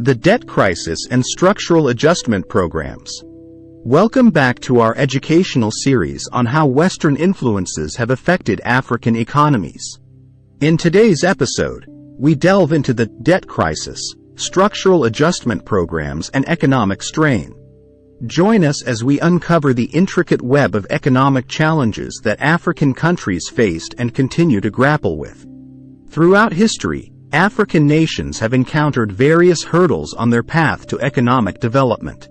The debt crisis and structural adjustment programs. Welcome back to our educational series on how Western influences have affected African economies. In today's episode, we delve into the debt crisis, structural adjustment programs, and economic strain. Join us as we uncover the intricate web of economic challenges that African countries faced and continue to grapple with. Throughout history, African nations have encountered various hurdles on their path to economic development.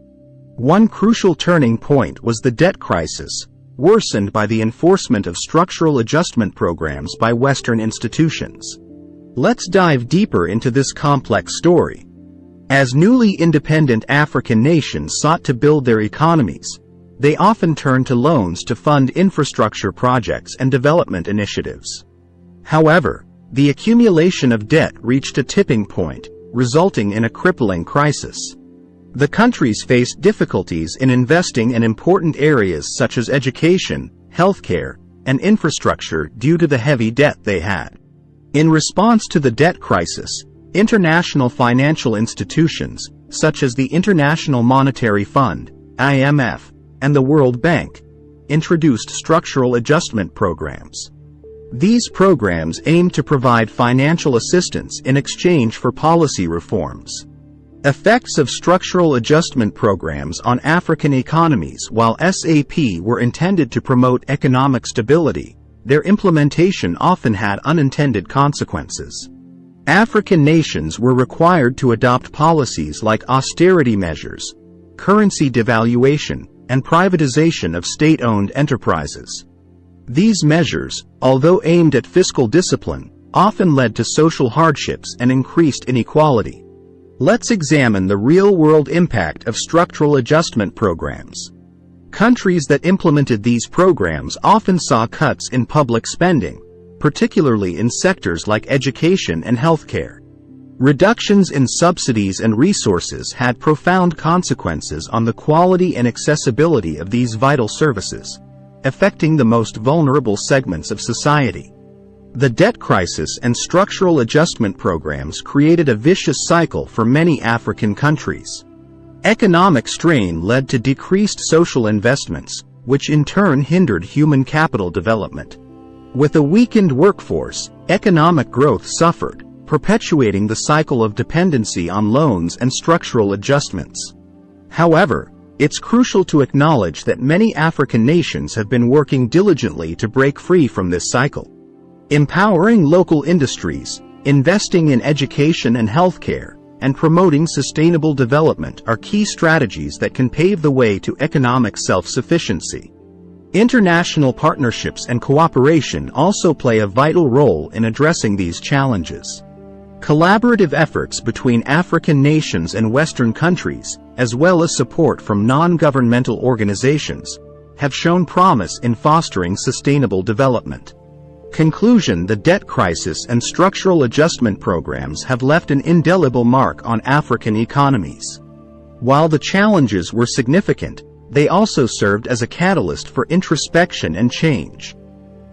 One crucial turning point was the debt crisis, worsened by the enforcement of structural adjustment programs by Western institutions. Let's dive deeper into this complex story. As newly independent African nations sought to build their economies, they often turned to loans to fund infrastructure projects and development initiatives. However, the accumulation of debt reached a tipping point, resulting in a crippling crisis. The countries faced difficulties in investing in important areas such as education, healthcare, and infrastructure due to the heavy debt they had. In response to the debt crisis, international financial institutions, such as the International Monetary Fund, IMF, and the World Bank, introduced structural adjustment programs. These programs aim to provide financial assistance in exchange for policy reforms. Effects of structural adjustment programs on African economies. While SAPs were intended to promote economic stability, their implementation often had unintended consequences. African nations were required to adopt policies like austerity measures, currency devaluation, and privatization of state-owned enterprises. These measures, although aimed at fiscal discipline, often led to social hardships and increased inequality. Let's examine the real-world impact of structural adjustment programs. Countries that implemented these programs often saw cuts in public spending, particularly in sectors like education and healthcare. Reductions in subsidies and resources had profound consequences on the quality and accessibility of these vital services, affecting the most vulnerable segments of society. The debt crisis and structural adjustment programs created a vicious cycle for many African countries. Economic strain led to decreased social investments, which in turn hindered human capital development. With a weakened workforce, economic growth suffered, perpetuating the cycle of dependency on loans and structural adjustments. However, it's crucial to acknowledge that many African nations have been working diligently to break free from this cycle. Empowering local industries, investing in education and healthcare, and promoting sustainable development are key strategies that can pave the way to economic self-sufficiency. International partnerships and cooperation also play a vital role in addressing these challenges. Collaborative efforts between African nations and Western countries, as well as support from non-governmental organizations, have shown promise in fostering sustainable development. Conclusion: the debt crisis and structural adjustment programs have left an indelible mark on African economies. While the challenges were significant, they also served as a catalyst for introspection and change.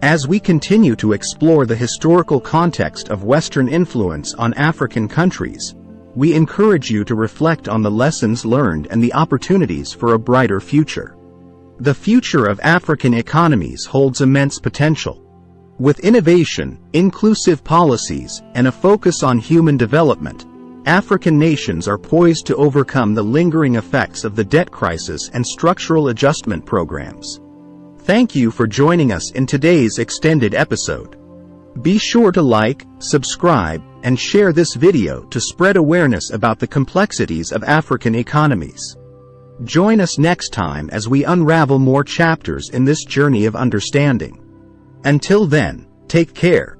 As we continue to explore the historical context of Western influence on African countries, we encourage you to reflect on the lessons learned and the opportunities for a brighter future. The future of African economies holds immense potential. With innovation, inclusive policies, and a focus on human development, African nations are poised to overcome the lingering effects of the debt crisis and structural adjustment programs. Thank you for joining us in today's extended episode. Be sure to like, subscribe, and share this video to spread awareness about the complexities of African economies. Join us next time as we unravel more chapters in this journey of understanding. Until then, take care.